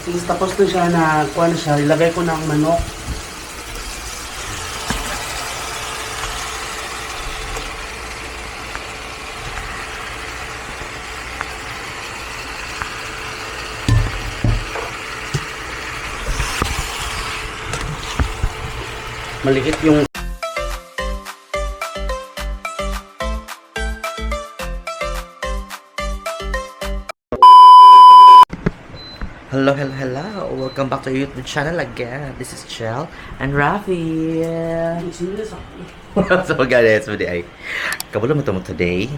Tapos na siya na, kuha na siya, ilagay ko ng manok. Maliit yung Hello. Welcome back to YouTube channel again. This is Chel and Rafi. So guys, today ay kabalo mo today.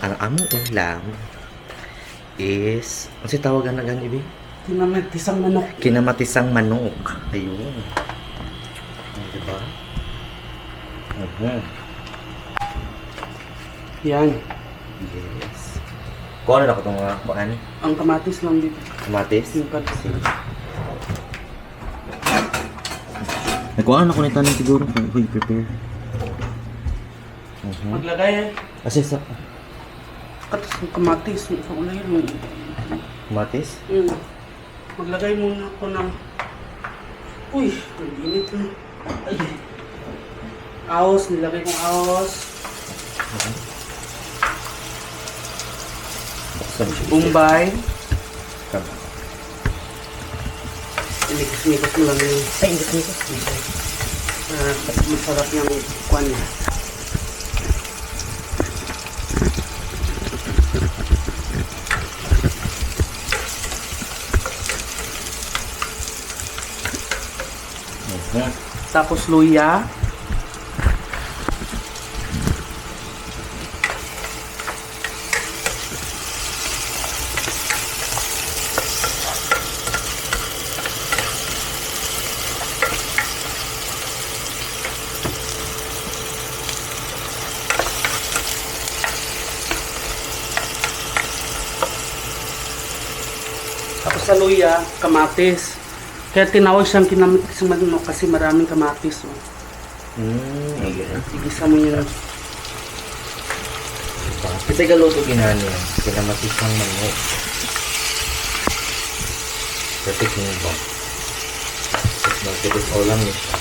Ang among ulam is ano si tawagan na gani ibi? kinamatisang manok. Kinamatisang manok. Ayun. Diba? Yan. Yes. Kung ano na ko itong mga kuhaan? Ang kamatis lang dito. Kamatis? Yung kamatis. Nagkuhaan ako nito ng siguro kung i-prepare. Maglagay eh. Kasi sa Katas yung kamatis. Sa ulay mo. kamatis? Maglagay muna ako ng... Uy! Ang init na. Ay! Aos. Nilagay kong aos. Bombay. Inikos-nikos mo lang yun. Ay, inikos. Masarap yung kwan niya. Tapos luya. Tapos sa luya, kamatis. Kaya tinawag siyang kinamatis manok kasi maraming kamatis. Oh. Ayan. Igisa mo yun. Kasi galuto ginani yan. Kinamatisang manok. Perfect mo ba? Tapos magkipis ulam niya siya.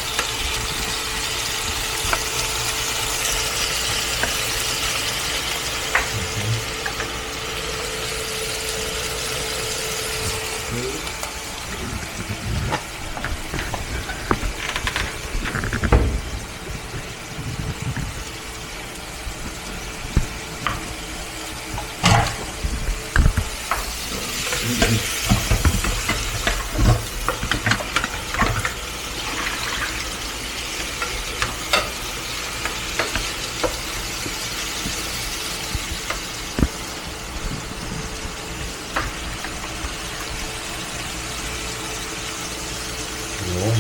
Yun.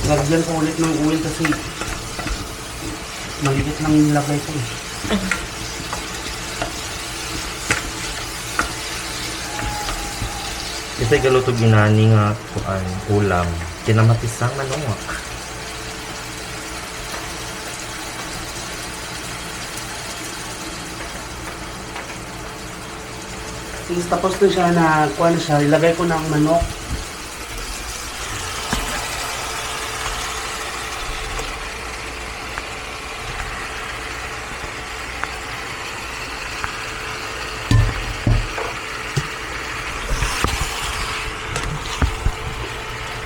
Lagyan ko ulit ng oil kasi maliit lang nilagay ko eh. Kasi galuto ginani nga kuan ulam. Kinamatisang manok. Tapos na siya na kuha na siya, ilagay ko ng manok.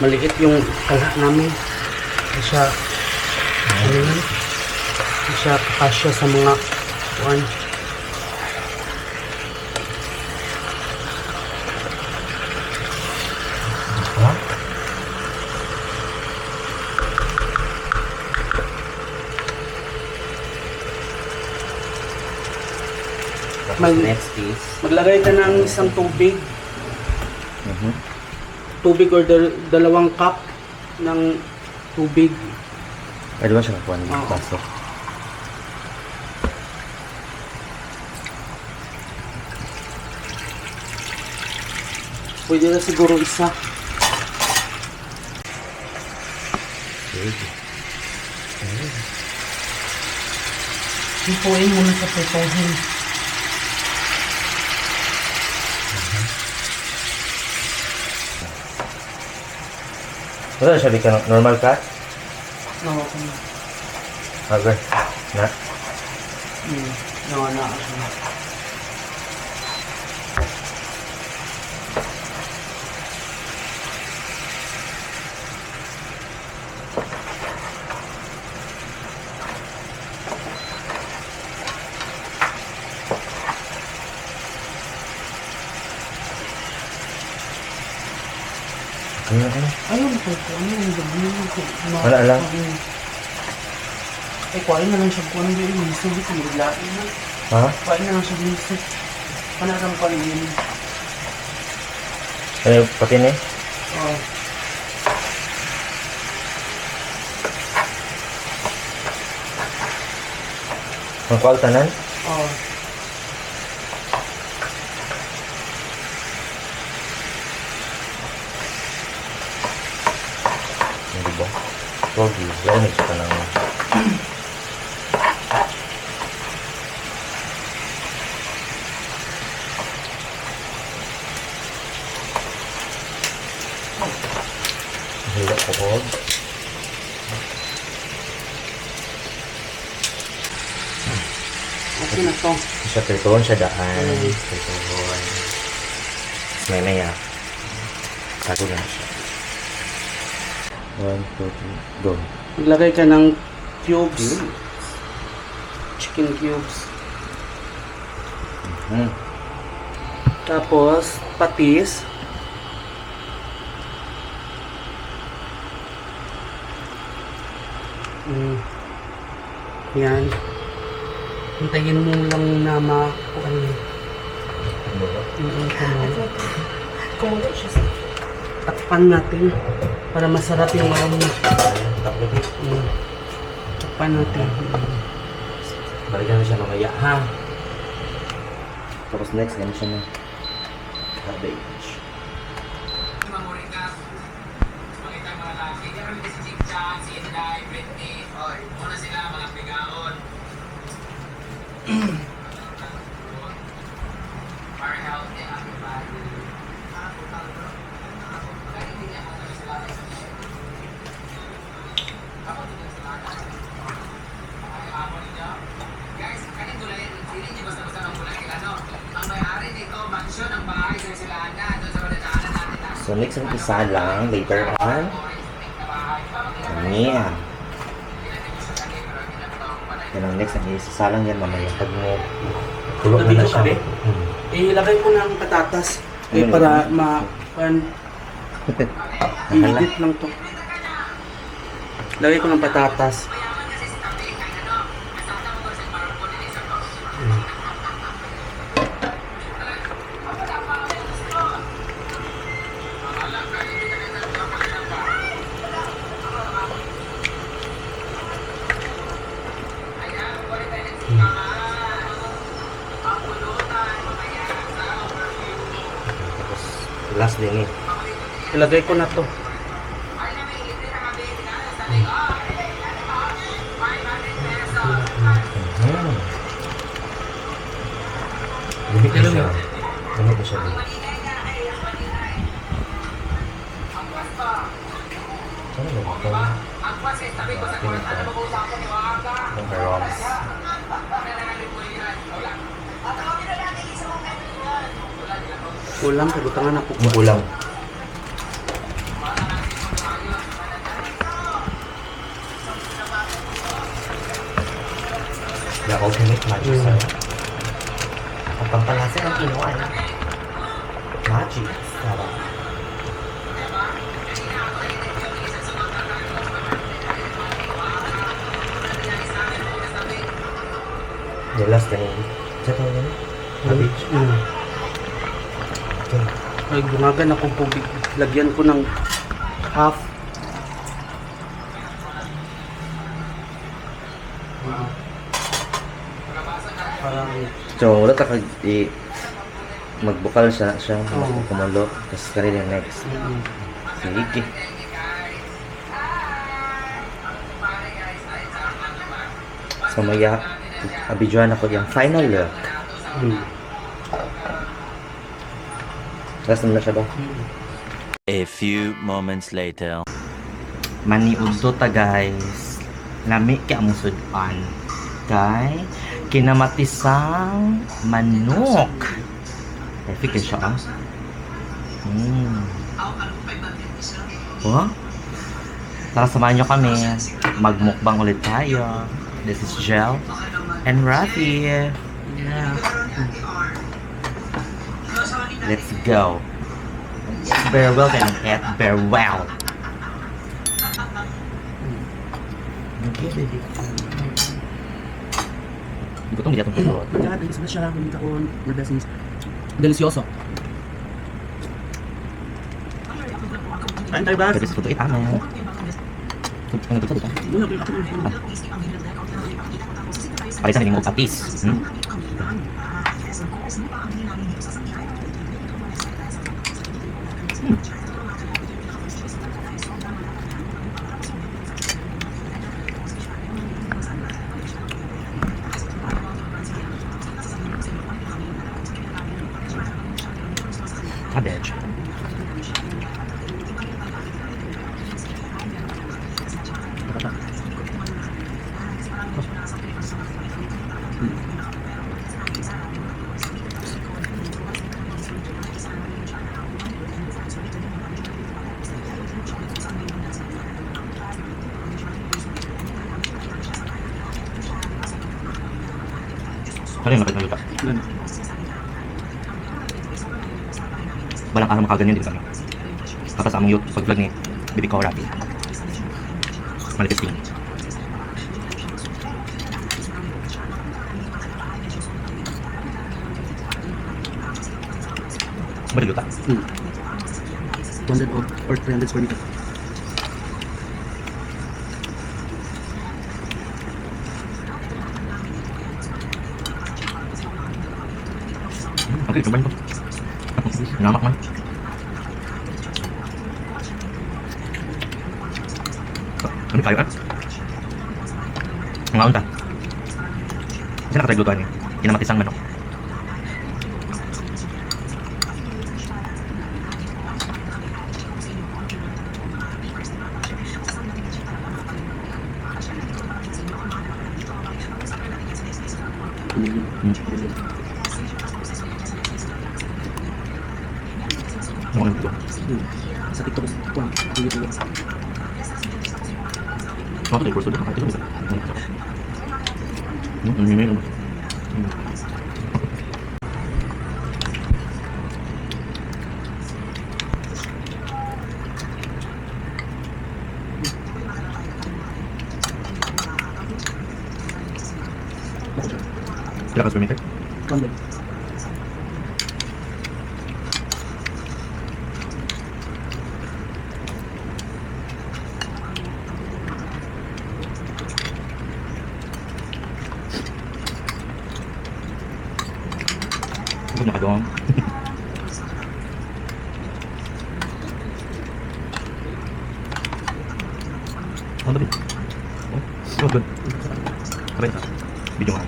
Maliit yung kala namin. Hindi siya, hindi siya kasya sa mga kuan. Mag- next is... Maglagay ka ng isang tubig. Mhm. Tubig or dalawang cup ng tubig. Pwede ba siya nakuha ng Oo. baso? Pwede na siguro isa. Pwede. Hipuin muna sa pretohin. Wala siya ka ng normal cut? No, Okay. Na? no. Ano na? Ayun po, ano yung dami ko. Wala lang. Eh, kuhain na lang siya kung ano yung miso. Ito yung lain na. Ha? Kuhain na lang siya miso. Panarang pa rin yun. Ano, pati na eh? Oh. Ang kwaltanan? Oh. Hindi ba? Pogi. Lamig siya ka ng... Hirap ko po. Okay na to. Siya tritoon, siya daan. Mm. Tritoon. May naya. Tago na siya. 1, 2, 3, go. Maglagay ka ng cubes. Chicken cubes. Hmm. Tapos, patis. Yan. Hintayin mo lang na makuha niya. Kumulo siya sa... Takpan natin para masarap yung alam niya. Tapos, Takpan natin. balikan na siya mamaya, ha? Tapos next, ganun siya na cabbage. So next ang isa lang, later on. Yan. Yan ang next ang isa lang yan mamaya. Pag mo tulog na Nabito na siya. ka, ilagay mo ng patatas. Eh, Ano para i-edit lang to. Lagay ko ng patatas. Tapos last din eh. Ilagay ko na to. Limit na siya. Limit na siya din. Ano ba ito? Ang arroz. Ulam, kagutangan ako. Ang ulam. The ultimate magic sarap. Ang pampalasa ng Pinoy. Magic sarap. The last thing. Sa ito yun? Cabbage. Okay. Ay, bungagan akong tubig. Lagyan ko ng half. Parang, So, wala ta kag magbukal siya Oo. kumulo. Tapos kanina yung next. Sige. So, maya, abidjuan ako yung final look. Tapos naman na siya ba? A few moments later. Maniudto ta guys. Lami kaya mong sudan. Kay kinamatisang manok. Perfect yun siya ah. Oh? Tara samahan nyo kami. Magmukbang ulit tayo. This is Jel and Rafi. yeah. Let's go. Very well then. Eat very well. Okay, baby. Gutom hindi atong pulot. Yeah, bilis na siya. Hindi taon. Madasis. Delicioso. Kain tayo ba? Pwede sa tutuit amin. Ano ito dito? Muna ko yung Parisan din mo patis. Cabbage. Ano yung lapit na lupa? Balang araw makaganyan din kami. Tapos among youth pag-vlog ni Bibi ko Rafi. Malipis din. Balik luta. 100 or 300 square meter. Okay, cobain ko. Namak man. Ano kayo ah? Ngaon ta. Kasi nakataglutuan niya. Kinamatisang manok. Ano ang ito? Sa TikTok. Wow. YouTube. Ano ito? Kurso dito. Ito. Ano? Kira ka swimming tayo? 100. Huwag na ka doon. Ano ba din? Oh, good. Sabay na. Video nga.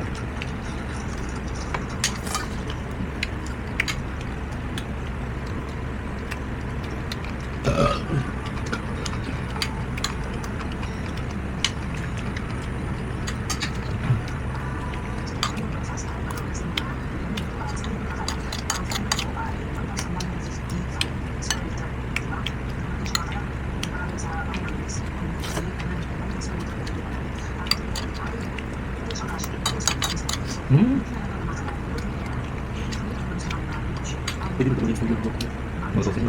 Pwede mo tuloy sa YouTube. Mag-okay.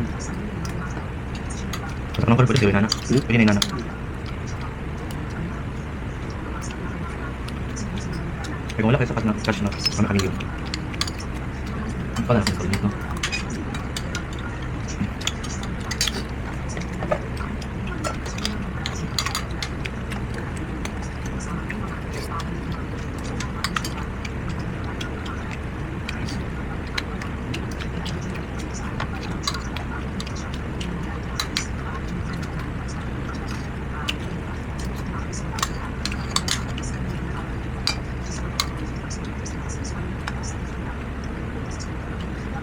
Masarap lang ko rin pwede siya nana. Pwede na nana. Kaya kung wala kayo sa cash na kami yun. Paano natin ito dito?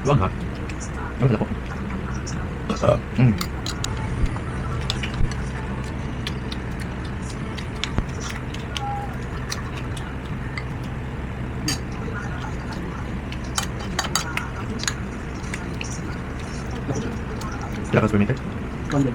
Wag ha. Wag na po. Kira ka swimming ka? Condom.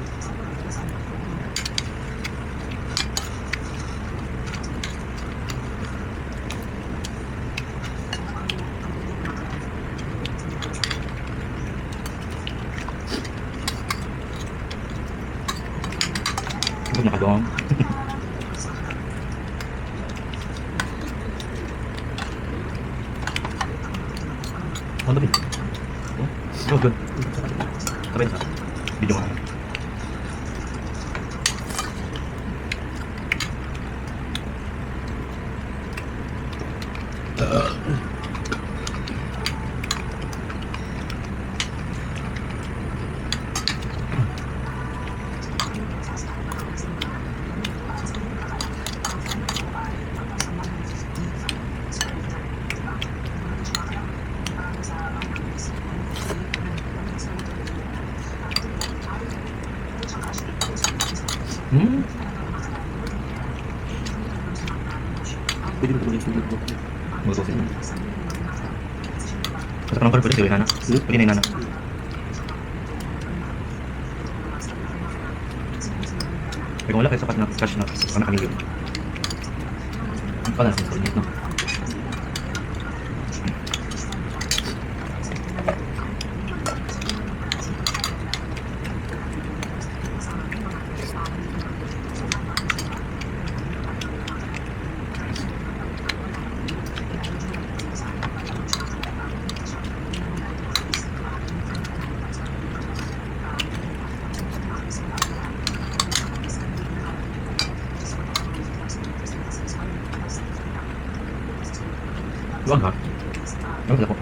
Huwag nakagawang. Ano ba? Oh, good. Sabay sa video nga. Pwede mo tuloy sa video. Mag-usin mo. Basta parang pwede yung inana. Pwede na inana. Kaya kung wala kayo sapat na cash na nakamilyon. Ang pala sa internet, no? Wag ha. Wag na po.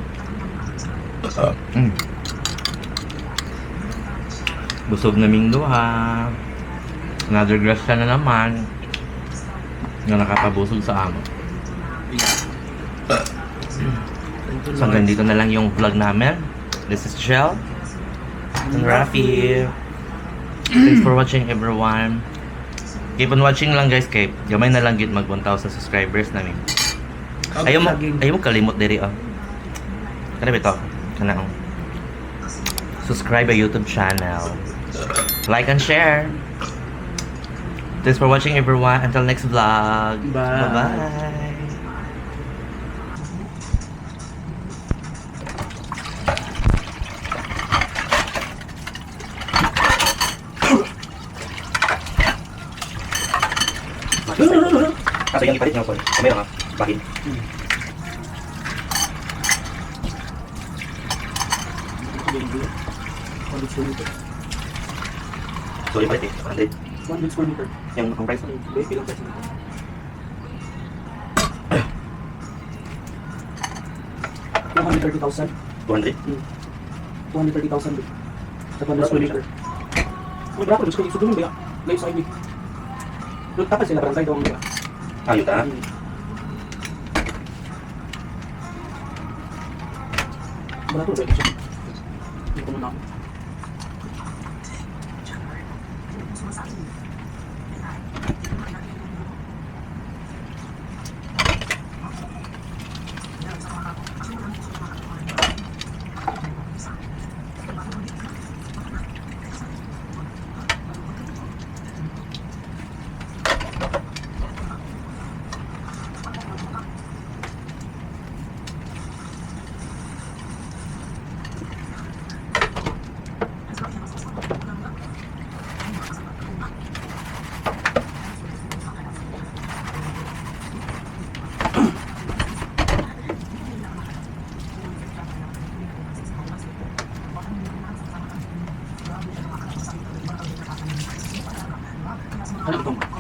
Busog na minggo ha. Another grasya na naman. Na nakapabusog sa amo. So hanggang dito na lang yung vlog namin. This is Chel and Rafi. Thanks for watching everyone. Keep on watching lang guys kay gamay na lang gid mag 1,000 subscribers namin. Ayaw mo kalimot diri oh. Kana ba ito? Kana oh. Subscribe our YouTube channel. Like and share. Thanks for watching everyone. Until next vlog. Bye. Bye-bye. Kaso yung ipalit niya po. Kamera nga. Bakit? So, ipalit eh. 100. 1 square meter. Yung ang price. Baby lang kasi. 230,000. 200. 230,000. Sa 1 square meter. May brako, gusto ko isudo mo ba? Live sa ibig. Tapos sila barangay daw ang mga. Ayun ta. Barato ba ito? Hindi ko muna ako.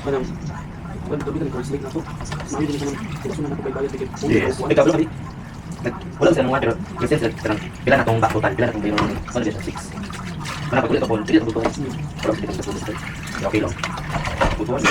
Kanang, wala gabi ka nag-translate na to. Mami din ka nang pinasunan na to kay bayad ticket. Yes. May kablo kami. Wala sila nung pero yung sense lang pila na tong back total, pila na tong bayron ni. Ano din 6. Kana pag ulit ako, pili ako butuhan. Pero dito sa butuhan. Okay lang. Butuhan.